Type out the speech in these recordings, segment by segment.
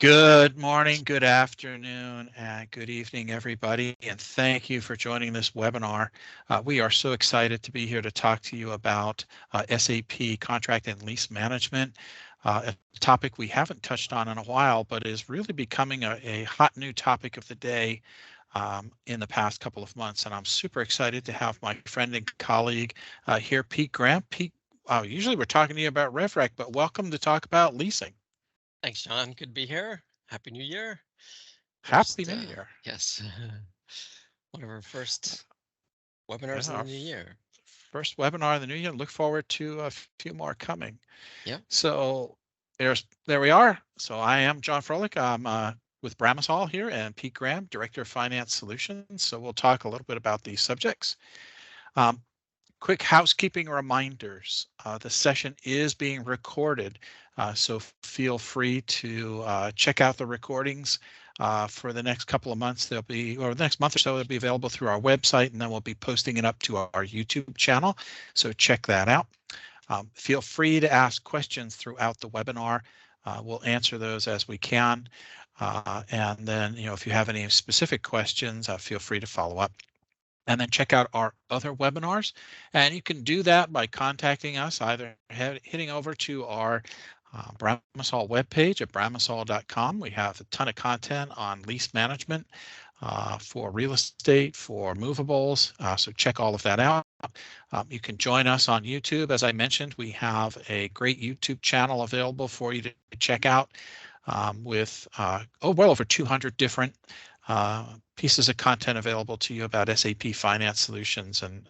Good morning, good afternoon, and good evening, everybody, and thank you for joining this webinar. We are so excited to be here to talk to you about SAP contract and lease management, a topic we haven't touched on in a while, but is really becoming a hot new topic of the day in the past couple of months. And I'm super excited to have my friend and colleague here, Pete Graham. Pete, usually we're talking to you about RevRec, but welcome to talk about leasing. Thanks, Sean. Good to be here. Happy New Year. Happy New Year. Yes. One of our first webinars in the new year. First webinar of the new year. Look forward to a few more coming. Yeah. So there we are. So I am John Froelich. I'm with Bramisol here, and Pete Graham, Director of Finance Solutions. So we'll talk a little bit about these subjects. Quick housekeeping reminders. The session is being recorded, so feel free to check out the recordings for the next couple of months. They'll be, or the next month or so, they'll be available through our website, and then we'll be posting it up to our YouTube channel. So check that out. Feel free to ask questions throughout the webinar. We'll answer those as we can. And then, if you have any specific questions, feel free to follow up. And then check out our other webinars. And you can do that by contacting us, either hitting over to our Bramisol webpage at bramisol.com. We have a ton of content on lease management for real estate, for movables. So check all of that out. You can join us on YouTube. As I mentioned, we have a great YouTube channel available for you to check out with well over 200 different pieces of content available to you about SAP finance solutions and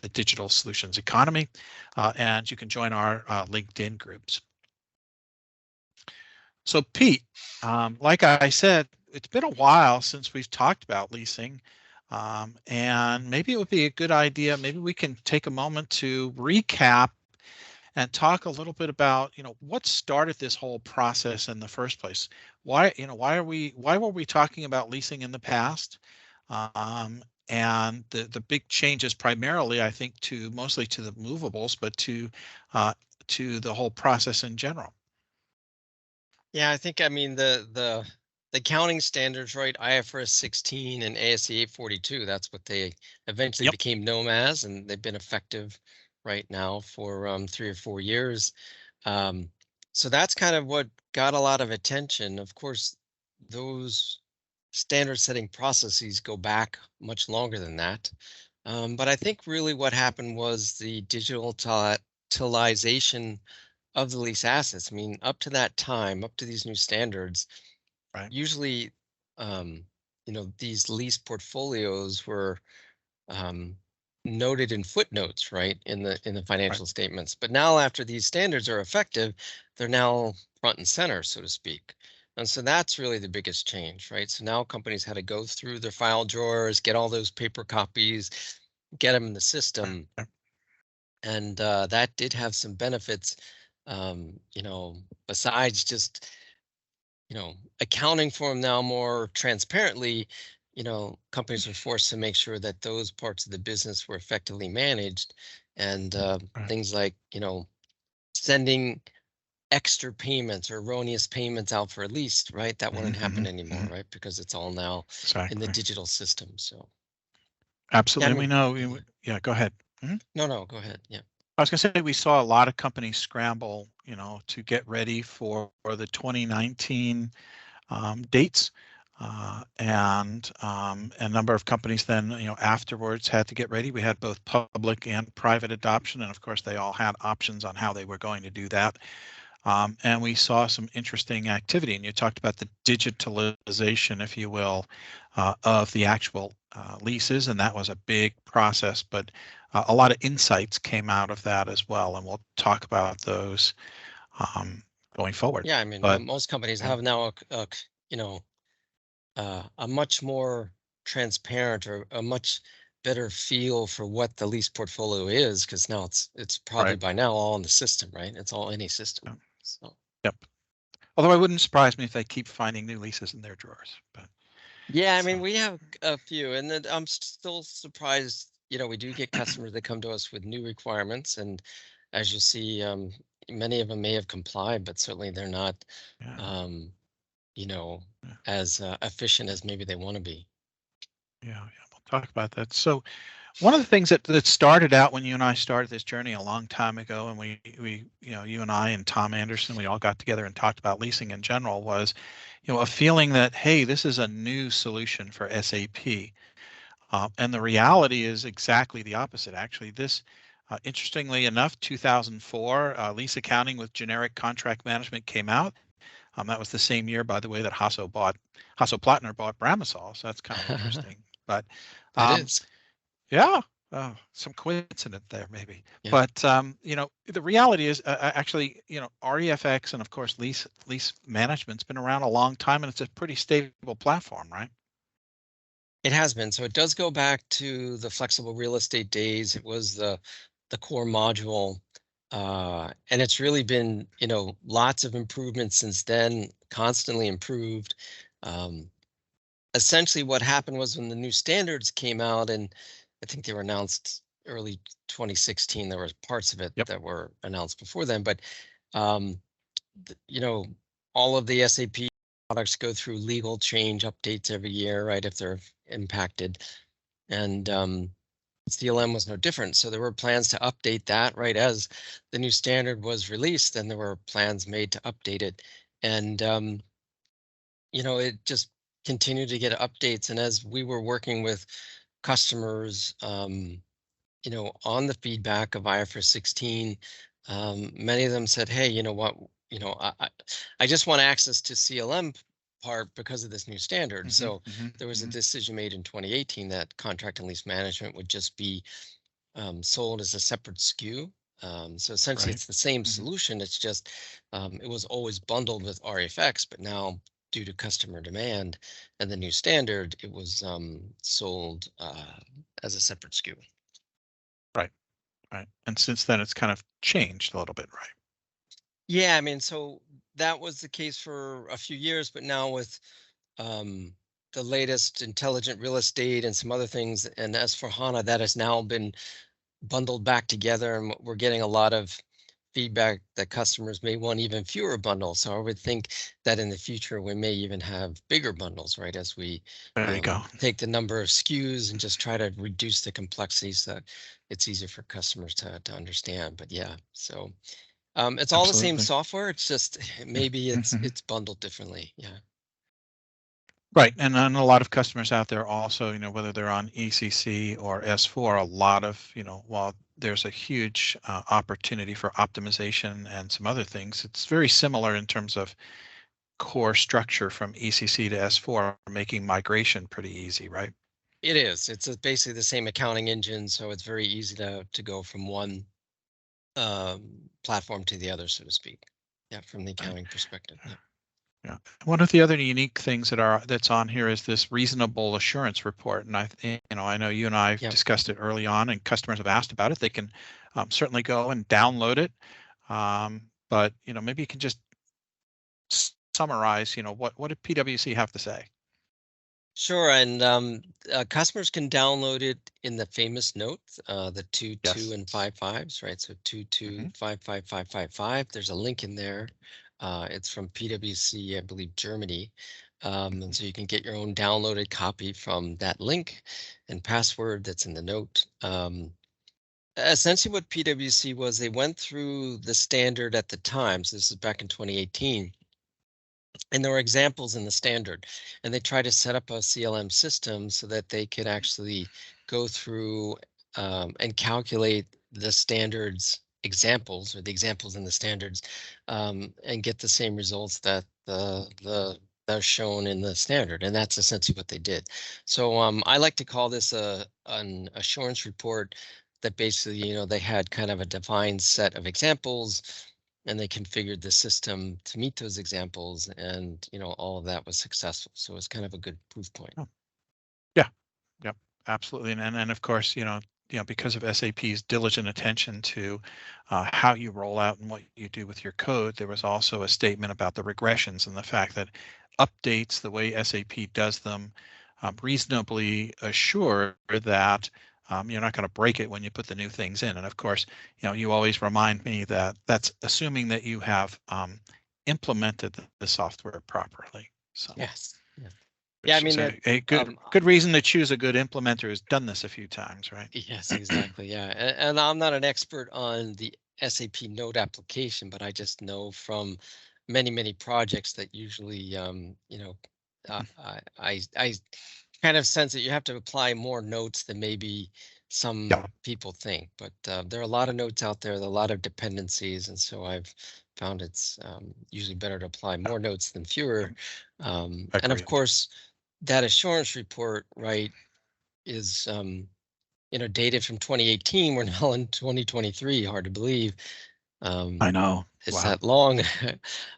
the digital solutions economy. And you can join our LinkedIn groups. So Pete, like I said, it's been a while since we've talked about leasing. And maybe it would be a good idea. Maybe we can take a moment to recap and talk a little bit about, what started this whole process in the first place. Why were we talking about leasing in the past? And the big changes primarily, I think, mostly to the movables, but to the whole process in general. Yeah, I think the accounting standards, right? IFRS 16 and ASC 842. That's what they eventually became known as, and they've been effective right now for 3 or 4 years. So that's kind of what got a lot of attention. Of course, those standard setting processes go back much longer than that. But I think really what happened was the digitalization of the lease assets. I mean, up to that time, up to these new standards, Right. Usually, these lease portfolios were noted in footnotes, right, in the financial statements. But now, after these standards are effective, they're now front and center, so to speak. And so that's really the biggest change, right? So now companies had to go through their file drawers, get all those paper copies, get them in the system. And that did have some benefits, besides just, accounting for them now more transparently. Companies are forced to make sure that those parts of the business were effectively managed, and things like, sending extra payments or erroneous payments out for a lease, right? That wouldn't happen anymore, right? Because it's all now in the digital system. So absolutely, we know. Yeah, go ahead. No, go ahead. Yeah. I was going to say we saw a lot of companies scramble, to get ready for the 2019 dates, and a number of companies then, afterwards had to get ready. We had both public and private adoption, and of course they all had options on how they were going to do that. And we saw some interesting activity, and you talked about the digitalization, if you will, of the actual leases, and that was a big process, but a lot of insights came out of that as well, and we'll talk about those going forward. Yeah, I mean, most companies have now a much more transparent or a much better feel for what the lease portfolio is, because now it's probably by now all in the system, right? It's all any system. So yep. Although it wouldn't surprise me if they keep finding new leases in their drawers. But yeah, I mean, we have a few, and then I'm still surprised. We do get customers that come to us with new requirements, and as you see, many of them may have complied, but certainly they're not as efficient as maybe they want to be. Yeah, we'll talk about that. So one of the things that started out when you and I started this journey a long time ago, and we you and I and Tom Anderson, we all got together and talked about leasing in general, was a feeling that, hey, this is a new solution for SAP. And the reality is exactly the opposite. Actually, this, interestingly enough, 2004, lease accounting with generic contract management came out. That was the same year, by the way, that Hasso Plattner bought Bramisol. So that's kind of interesting. But That um, is. yeah, some coincidence there, maybe. Yeah. But the reality is, actually, REFX and of course lease management's been around a long time, and it's a pretty stable platform, right? It has been. So it does go back to the flexible real estate days. It was the core module. And it's really been, lots of improvements since then, constantly improved. Essentially what happened was when the new standards came out, and I think they were announced early 2016, there were parts of it Yep. that were announced before then, but all of the SAP products go through legal change updates every year, right, if they're impacted. And CLM was no different. So there were plans to update that, right, as the new standard was released, and there were plans made to update it. And it just continued to get updates. And as we were working with customers, on the feedback of IFRS 16, many of them said, hey, you know what, I just want access to CLM part because of this new standard. So there was a decision made in 2018 that contract and lease management would just be sold as a separate SKU. So essentially it's the same solution. It's just, it was always bundled with REFX, but now due to customer demand and the new standard, it was sold as a separate SKU. Right. And since then, it's kind of changed a little bit, right? Yeah, I mean, so that was the case for a few years, but now with the latest intelligent real estate and some other things, and as for HANA, that has now been bundled back together, and we're getting a lot of feedback that customers may want even fewer bundles. So I would think that in the future we may even have bigger bundles, right? As we There you go. take the number of SKUs and just try to reduce the complexity so it's easier for customers to understand. But yeah, so it's all the same Absolutely. software. It's just maybe it's bundled differently. Yeah. Right. And a lot of customers out there also, whether they're on ECC or S4, a lot of, while there's a huge opportunity for optimization and some other things, it's very similar in terms of core structure from ECC to S4, making migration pretty easy, right? It is. It's basically the same accounting engine, so it's very easy to go from one platform to the other, so to speak. Yeah, from the accounting perspective. Yeah. Yeah. One of the other unique things that's on here is this reasonable assurance report, and I know you and I Yeah. discussed it early on, and customers have asked about it. They can certainly go and download it, but maybe you can just summarize. What did PwC have to say? Sure, and customers can download it in the famous notes, the 2, 2, and 5, 5s, right? So 2, 2, 5, 5, 5, 5, 5. There's a link in there. It's from PwC, I believe, Germany. And so you can get your own downloaded copy from that link and password that's in the note. Essentially what PwC was, they went through the standard at the time. So this is back in 2018. And there were examples in the standard, and they tried to set up a CLM system so that they could actually go through and calculate the standards examples, or the examples in the standards, and get the same results that that are shown in the standard. And that's essentially what they did. So I like to call this an assurance report that basically, they had kind of a defined set of examples, and they configured the system to meet those examples, and all of that was successful. So it's kind of a good proof point. Oh, yeah, yep, absolutely. And of course, because of SAP's diligent attention to how you roll out and what you do with your code, there was also a statement about the regressions and the fact that updates, the way SAP does them, reasonably assure that you're not going to break it when you put the new things in. And of course, you always remind me that that's assuming that you have implemented the software properly. So Yes. Yes. Yeah, I which mean is that. a good reason to choose a good implementer who's done this a few times, right? Yes, exactly. Yeah. And I'm not an expert on the SAP Node application, but I just know from many projects that usually, I kind of sense that you have to apply more notes than maybe some Yeah, people think. But there are a lot of notes out there, there are a lot of dependencies, and so I've found it's usually better to apply more notes than fewer. And of agreed. course, that assurance report, right, is dated from 2018. We're now in 2023. Hard to believe. I know. It's Wow. that long,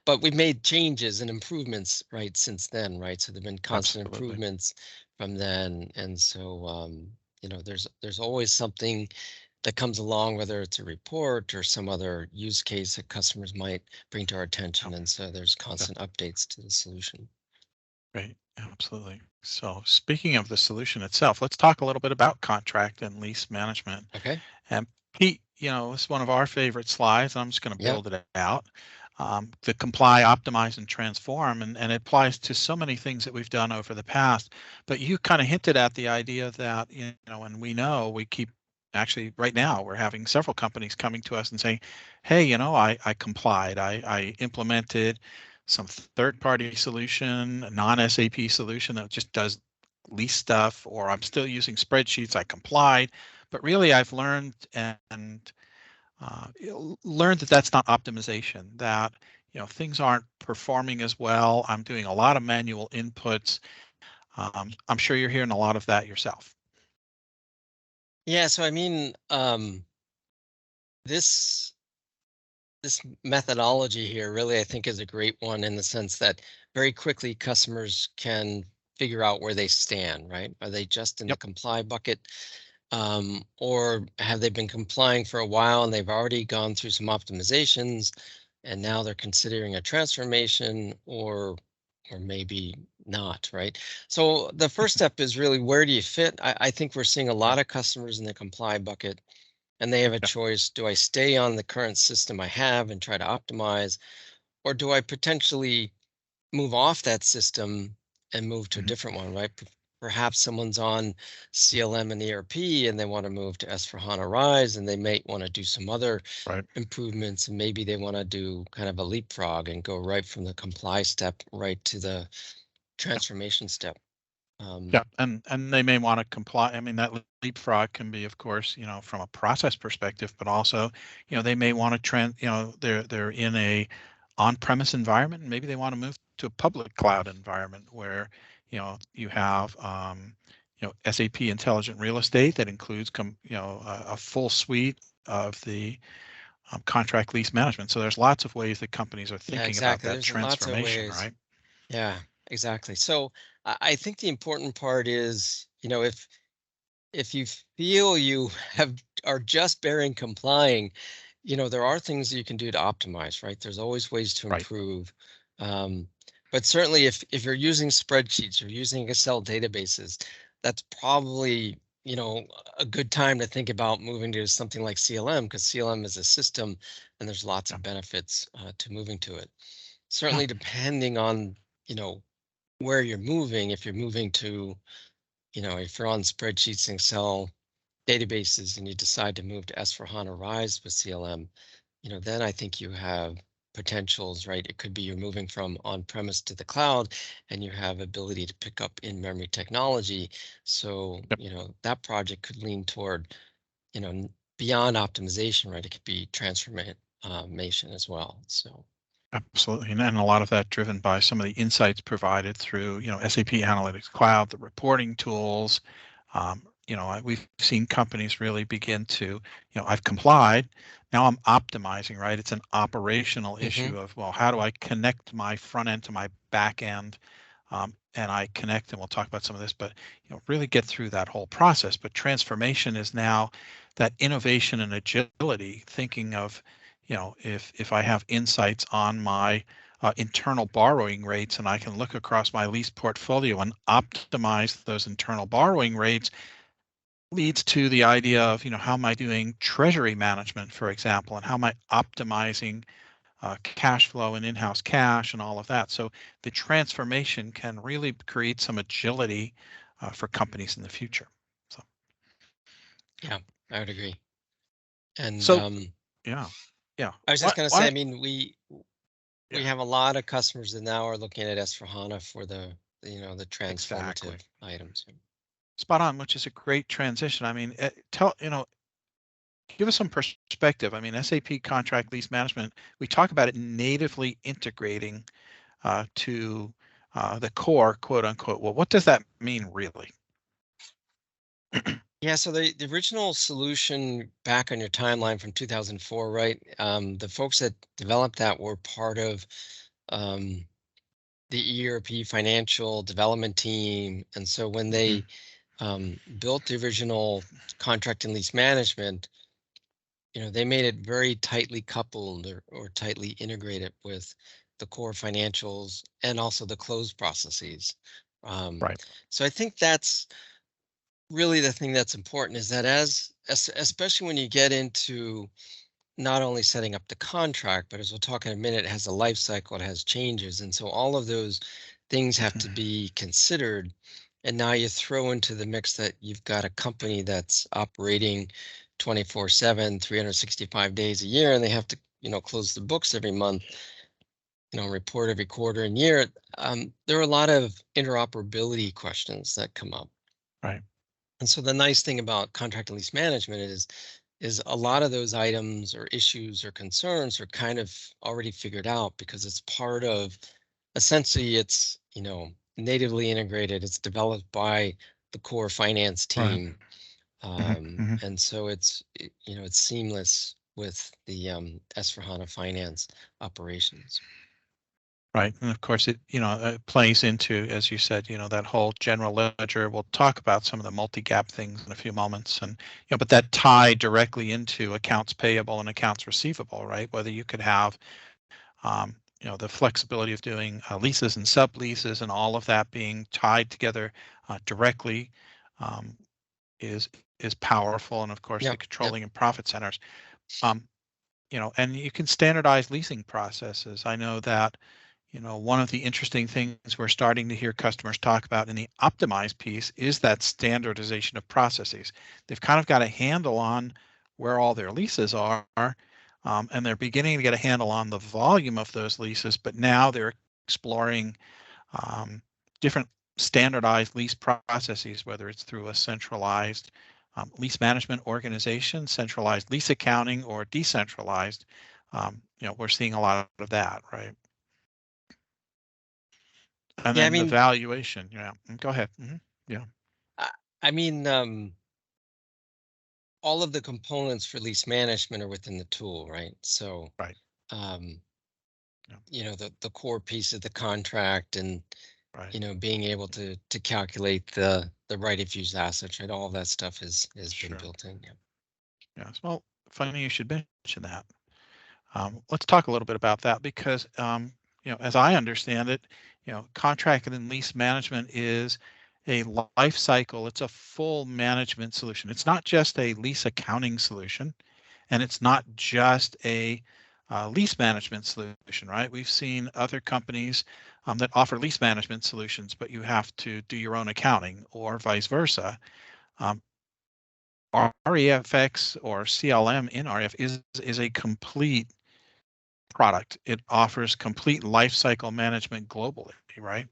but we've made changes and improvements right since then, right? So there've been constant Absolutely. improvements from then, and so there's always something that comes along, whether it's a report or some other use case that customers might bring to our Yeah, attention, and so there's yeah, constant updates to the solution. great. Absolutely. So speaking of the solution itself, let's talk a little bit about contract and lease management. Okay. And Pete, it's one of our favorite slides. I'm just going to Yeah. build it out. The comply, optimize, and transform, and it applies to so many things that we've done over the past. But you kind of hinted at the idea that, and we know we keep actually right now we're having several companies coming to us and saying, hey, I complied, I implemented some third-party solution, a non-SAP solution that just does lease stuff, or I'm still using spreadsheets, I complied, but really I've learned and learned that that's not optimization, that things aren't performing as well. I'm doing a lot of manual inputs. I'm sure you're hearing a lot of that yourself. Yeah. So I mean, this this methodology here really, I think, is a great one in the sense that very quickly customers can figure out where they stand, right? Are they just in the Yep. comply bucket, or have they been complying for a while and they've already gone through some optimizations and now they're considering a transformation, or maybe not, right? So the first step is really, where do you fit? I think we're seeing a Yeah. lot of customers in the comply bucket, and they have a Yeah. choice. Do I stay on the current system I have and try to optimize, or do I potentially move off that system and move to a Mhm. different one, right? Perhaps someone's on CLM and ERP and they want to move to S/4HANA Rise, and they may want to do some other Right. improvements, and maybe they want to do kind of a leapfrog and go right from the comply step right to the transformation step. Yeah, and they may want to comply. I mean, that leapfrog can be, of course, from a process perspective, but also, they may want to they're in a on-premise environment, and maybe they want to move to a public cloud environment where, you have, SAP Intelligent Real Estate that includes, a full suite of the contract lease management. So there's lots of ways that companies are Yeah, thinking about exactly. that There's lots of transformation, ways. right? Yeah, exactly. So I think the important part is, if you feel you have are just bearing complying, there are things that you can do to optimize, right? There's always ways to Right. improve. Um, but certainly if you're using spreadsheets or using Excel databases, that's probably, a good time to think about moving to something like CLM, because CLM is a system and there's lots Yeah. of benefits to moving to it. Yeah. Certainly depending on, where you're moving, if you're moving to, if you're on spreadsheets and Excel databases and you decide to move to S/4HANA Rise with CLM, then I think you have potentials, right? It could be you're moving from on-premise to the cloud and you have ability to pick up in-memory technology. So, Yep. that project could lean toward, beyond optimization, right? It could be transformation as well. So, Absolutely. And a lot of that driven by some of the insights provided through, SAP Analytics Cloud, the reporting tools. We've seen companies really begin to, I've complied. Now I'm optimizing, right? It's an operational mhm. issue of, well, how do I connect my front end to my back end? And I connect, and we'll talk about some of this, but really get through that whole process. But transformation is now that innovation and agility, thinking of, if I have insights on my internal borrowing rates, and I can look across my lease portfolio and optimize those internal borrowing rates, leads to the idea of, how am I doing treasury management, for example, and how am I optimizing cash flow and in-house cash and all of that. So the transformation can really create some agility for companies in the future. So Yeah, I would agree. And so yeah, yeah. I was just What going to say, I what? mean, we Yeah, have a lot of customers that now are looking at S/4HANA for the the exactly. transformative items. Spot on, which is a great transition. I mean, give us some perspective. I mean, SAP contract lease management, we talk about it natively integrating to the core, quote unquote. Well, what does that mean really? Yeah, so the original solution back on your timeline from 2004, right? The folks that developed that were part of um, the ERP financial development team. And so when they built the original contract and lease management, they made it very tightly coupled or tightly integrated with the core financials and also the close processes. Um, Right. so I think that's really the thing that's important is that especially when you get into not only setting up the contract, but as we'll talk in a minute, it has a life cycle, it has changes. And so all of those things have to be considered. And now you throw into the mix that you've got a company that's operating 24/7, 365 days a year, and they have to, close the books every month, report every quarter and year. There are a lot of interoperability questions that come up. Right. And so the nice thing about contract and lease management is a lot of those items or issues or concerns are kind of already figured out because it's part of essentially it's natively integrated. It's developed by the core finance Right. team, Hmm. and so it's seamless with the S/4HANA finance operations. Right. And of course, it plays into, as you said, that whole general ledger. We'll talk about some of the multi-gap things in a few moments. And, but that tie directly into accounts payable and accounts receivable, right? Whether you could have, the flexibility of doing leases and subleases and all of that being tied together directly um, is is powerful. And of course, the Yep, yep. controlling and profit centers. Um, and you can standardize leasing processes. I know that, one of the interesting things we're starting to hear customers talk about in the optimized piece is that standardization of processes. They've kind of got a handle on where all their leases are, and they're beginning to get a handle on the volume of those leases, but now they're exploring um, different standardized lease processes, whether it's through a centralized lease management organization, centralized lease accounting, or decentralized. We're seeing a lot of that, right? And Yeah, I then the mean, valuation. Yeah, go ahead. Yeah, I, I mean, all of the components for lease management are within the tool, right? So, right. um, Yeah, the core piece of the contract and right. being able to calculate the right of use assets, right? All of that stuff has been Sure. built in. Yeah. Yes. Well, funny you should mention that. Let's talk a little bit about that because, as I understand it, contract and lease management is a life cycle. It's a full management solution. It's not just a lease accounting solution, and it's not just a lease management solution, right? We've seen other companies that offer lease management solutions, but you have to do your own accounting or vice versa. Um, REFX or CLM in RF is a complete product. It offers complete life cycle management globally, right?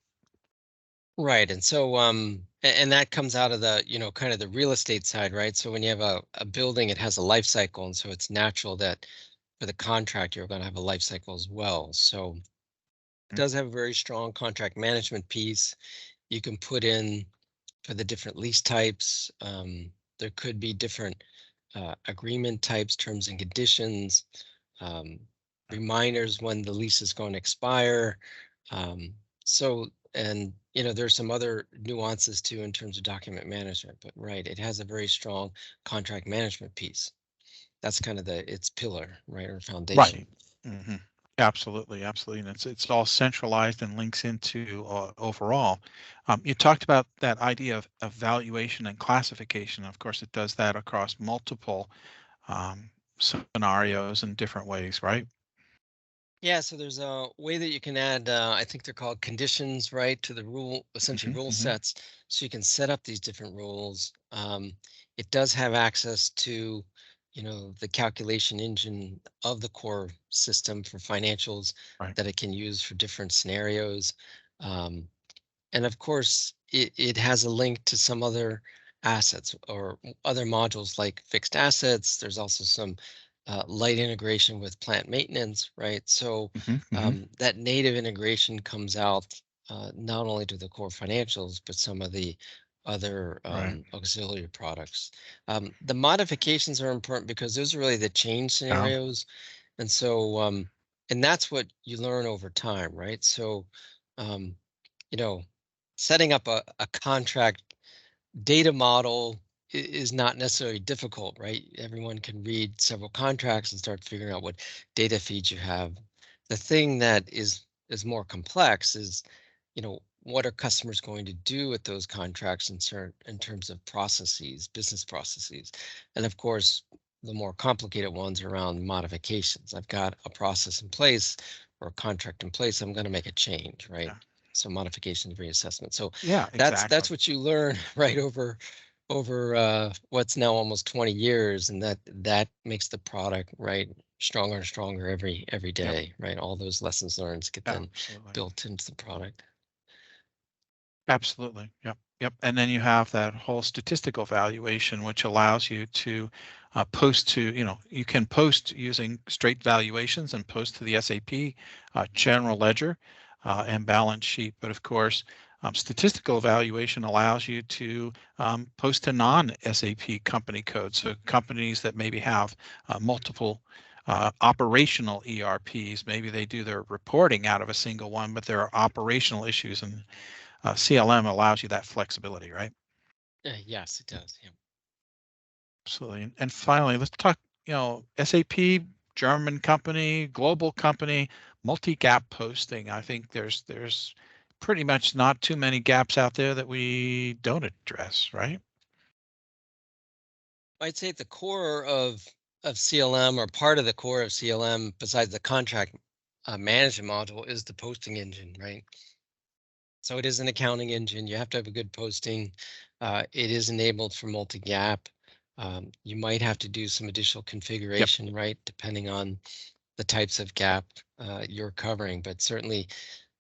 Right. And so and that comes out of the, kind of the real estate side, right? So when you have a building, it has a life cycle. And so it's natural that for the contract, you're going to have a life cycle as well. So it Mm, does have a very strong contract management piece. You can put in for the different lease types. There could be different agreement types, terms and conditions, um, reminders when the lease is going to expire. Um, so, and there's some other nuances too in terms of document management, but right, it has a very strong contract management piece. That's kind of its pillar, right, or foundation. right. Hmm. Absolutely, absolutely. And it's all centralized and links into overall. You talked about that idea of evaluation and classification. Of course, it does that across multiple um, scenarios in different ways, right? Yeah, so there's a way that you can add, I think they're called conditions, right, to the rule, essentially rule Hmm. sets. So you can set up these different rules. It does have access to, the calculation engine of the core system for financials Right. that it can use for different scenarios. Um, and of course, it has a link to some other assets or other modules like fixed assets. There's also some light integration with plant maintenance, right? So Hmm. Hmm. that native integration comes out not only to the core financials, but some of the other Right. auxiliary products. The modifications are important because those are really the change Yeah. scenarios. And so, and that's what you learn over time, right? So, um, you know, setting up a contract data model is not necessarily difficult, right? Everyone can read several contracts and start figuring out what data feeds you have. The thing that is more complex is, what are customers going to do with those contracts in terms of processes, business processes, and of course, the more complicated ones are around modifications. I've got a process in place or a contract in place. I'm going to make a change, right? Yeah. So modification reassessment. So Yeah. that's Exactly. what you learn right over what's now almost 20 years, and that makes the product right stronger and stronger every Yep. day, right? All those lessons learned get then Absolutely. built into the product. Absolutely. Yep. Yep. And then you have that whole statistical valuation, which allows you to post to, you can post using straight valuations and post to the SAP general ledger and balance sheet. But of course, statistical evaluation allows you to post to non-SAP company codes. So companies that maybe have multiple operational ERPs, maybe they do their reporting out of a single one, but there are operational issues, and CLM allows you that flexibility, right? Yes, it does. Yeah. Absolutely. And finally, let's talk, SAP, German company, global company, multi-gap posting. I think there's pretty much not too many gaps out there that we don't address, right? I'd say the core of CLM, or part of the core of CLM, besides the contract management module, is the posting engine, right? So it is an accounting engine. You have to have a good posting. It is enabled for multi-gap. You might have to do some additional Yep. configuration, right, depending on the types of gap you're covering. But certainly,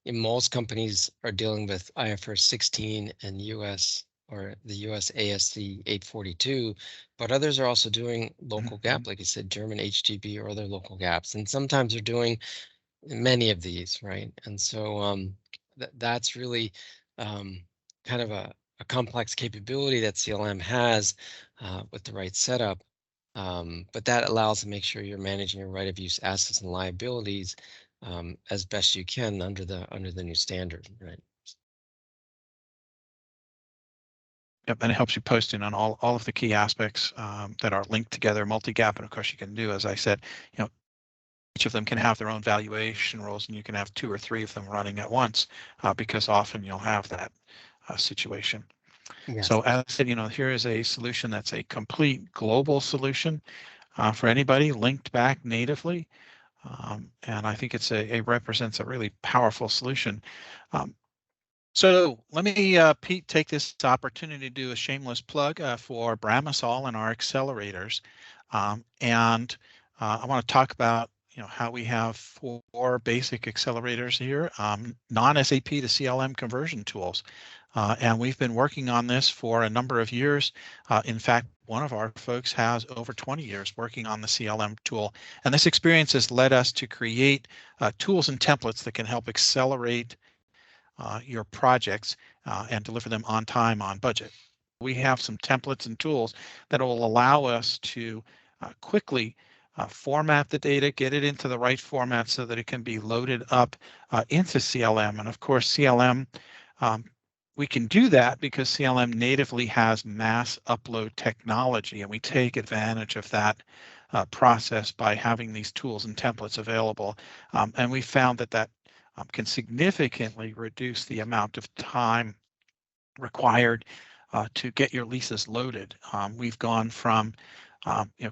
most companies are dealing with IFRS 16 and US, or the US ASC 842, but others are also doing local Mhm. gap, like I said, German HGB or other local gaps. And sometimes they're doing many of these, right? And so that's really um, kind of a complex capability that CLM has with the right setup. But that allows to make sure you're managing your right of use assets and liabilities as best you can under the new standard, right? Yep. And it helps you post in on all of the key aspects that are linked together, multi-gap. And of course, you can do, as I said, each of them can have their own valuation rules, and you can have two or three of them running at once because often you'll have that situation. Yes. So as I said, here is a solution that's a complete global solution for anybody linked back natively. And I think it represents a really powerful solution. Um, so let me, Pete, take this opportunity to do a shameless plug for Bramisol and our accelerators. And I want to talk about how we have four basic accelerators here, non-SAP to CLM conversion tools. And we've been working on this for a number of years. In fact, one of our folks has over 20 years working on the CLM tool. And this experience has led us to create tools and templates that can help accelerate your projects and deliver them on time, on budget. We have some templates and tools that will allow us to quickly format the data, get it into the right format so that it can be loaded up into CLM. And of course, CLM, um, we can do that because CLM natively has mass upload technology, and we take advantage of that process by having these tools and templates available. And we found that can significantly reduce the amount of time required to get your leases loaded. We've gone from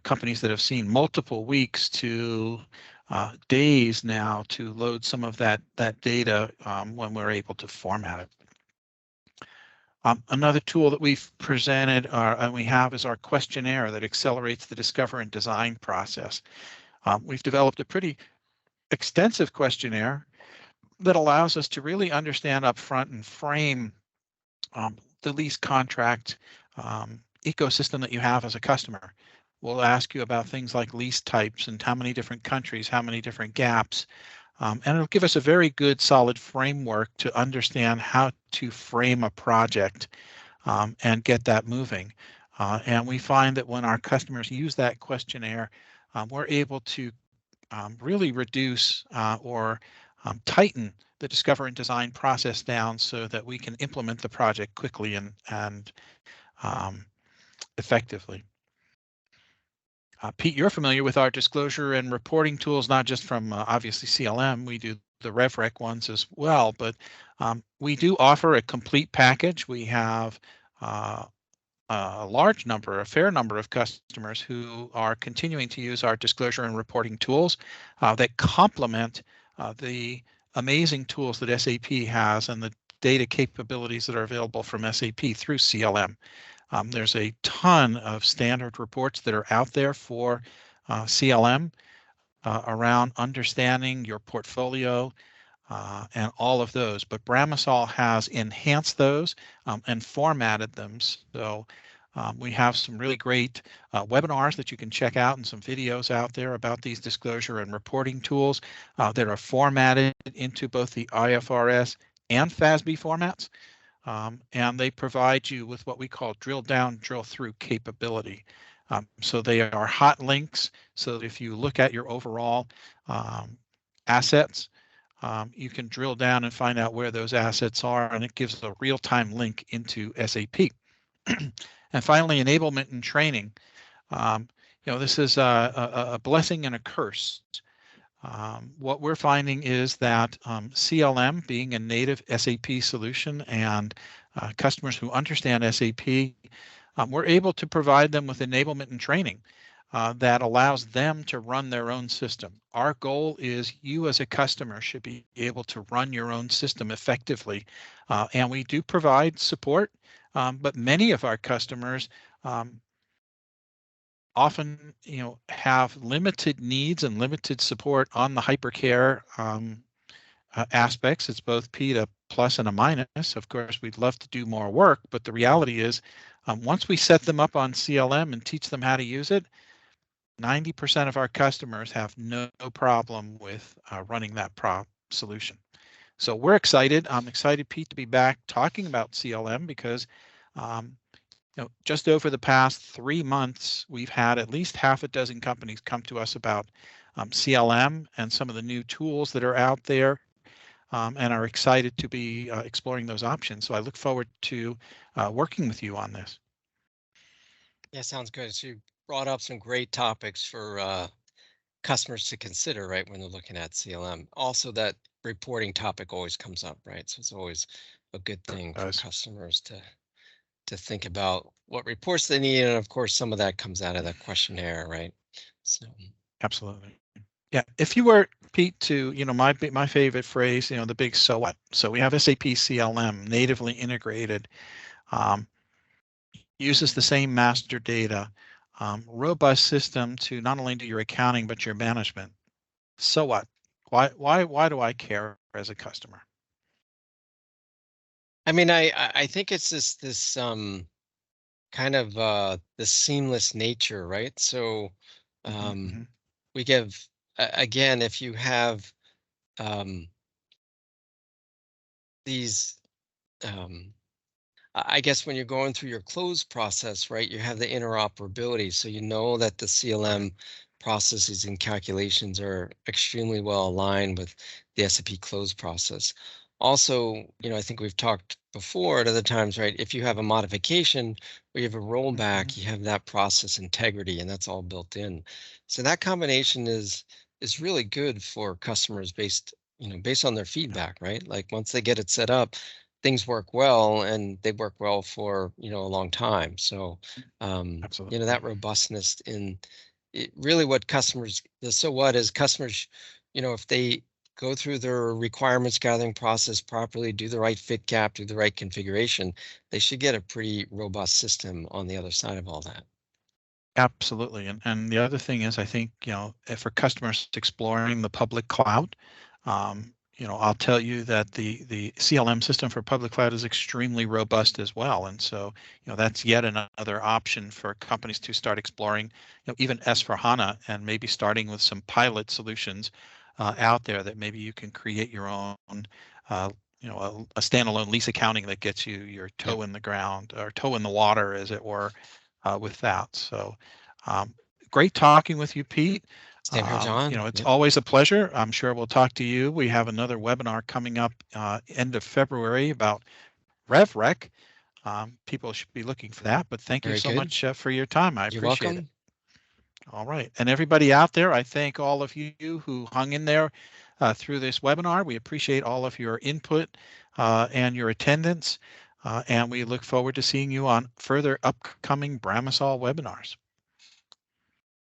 companies that have seen multiple weeks to days now to load some of that data when we're able to format it. Another tool that we've presented and we have is our questionnaire that accelerates the discover and design process. We've developed a pretty extensive questionnaire that allows us to really understand upfront and frame the lease contract ecosystem that you have as a customer. We'll ask you about things like lease types and how many different countries, how many different gaps, and it'll give us a very good solid framework to understand how to frame a project and get that moving. And we find that when our customers use that questionnaire, we're able to really reduce or tighten the discover and design process down so that we can implement the project quickly and effectively. Pete, you're familiar with our disclosure and reporting tools, not just from obviously CLM. We do the RevRec ones as well, but we do offer a complete package. We have a large number, a fair number of customers who are continuing to use our disclosure and reporting tools that complement the amazing tools that SAP has and the data capabilities that are available from SAP through CLM. There's a ton of standard reports that are out there for CLM around understanding your portfolio and all of those, but Bramisol has enhanced those and formatted them. So we have some really great webinars that you can check out and some videos out there about these disclosure and reporting tools that are formatted into both the IFRS and FASB formats. And they provide you with what we call drill down, drill through capability. So they are hot links. So that if you look at your overall assets, you can drill down and find out where those assets are, and it gives a real-time link into SAP. And finally, enablement and training. This is a blessing and a curse. What we're finding is that CLM, being a native SAP solution, and customers who understand SAP, we're able to provide them with enablement and training that allows them to run their own system. Our goal is you as a customer should be able to run your own system effectively. And we do provide support, but many of our customers often, have limited needs and limited support on the hypercare aspects. It's both Pete, a plus and a minus. Of course, we'd love to do more work, but the reality is once we set them up on CLM and teach them how to use it, 90% of our customers have no problem with running that solution. So we're excited. I'm excited, Pete, to be back talking about CLM because just over the past 3 months, we've had at least half a dozen companies come to us about CLM and some of the new tools that are out there and are excited to be exploring those options. So I look forward to working with you on this. Yeah, sounds good. So you brought up some great topics for customers to consider, right, when they're looking at CLM. Also, that reporting topic always comes up, right? So it's always a good thing for customers to think about what reports they need, and of course, some of that comes out of that questionnaire, right? So absolutely, yeah. If you were, Pete, to my favorite phrase, the big so what. So we have SAP CLM natively integrated. Uses the same master data, robust system to not only do your accounting but your management. So what? Why do I care as a customer? I mean, I think it's this kind of the seamless nature, right? So we give again, if you have these I guess when you're going through your close process, right, you have the interoperability. So you know that the CLM processes and calculations are extremely well aligned with the SAP close process. Also, I think we've talked before at other times, right? If you have a modification or you have a rollback, you have that process integrity, and that's all built in. So that combination is really good for customers based on their feedback, right? Like once they get it set up, things work well, and they work well for a long time. So that robustness in really what customers, the so what is customers, if they go through their requirements gathering process properly, do the right fit gap, do the right configuration, they should get a pretty robust system on the other side of all that. Absolutely. And the other thing is, I think, for customers exploring the public cloud, I'll tell you that the CLM system for public cloud is extremely robust as well. And so, that's yet another option for companies to start exploring, even S/4HANA, and maybe starting with some pilot solutions out there that maybe you can create your own, uh, a standalone lease accounting that gets you your Yep. toe in the ground or toe in the water, as it were, with that. So um, great talking with you, Pete. Same here, John. It's Yep. always a pleasure. I'm sure we'll talk to you. We have another webinar coming up end of February about RevRec. People should be looking for that, but thank you Very so good. much for your time. I You're appreciate it. welcome. All right. And everybody out there, I thank all of you who hung in there through this webinar. We appreciate all of your input and your attendance. And we look forward to seeing you on further upcoming Bramisol webinars.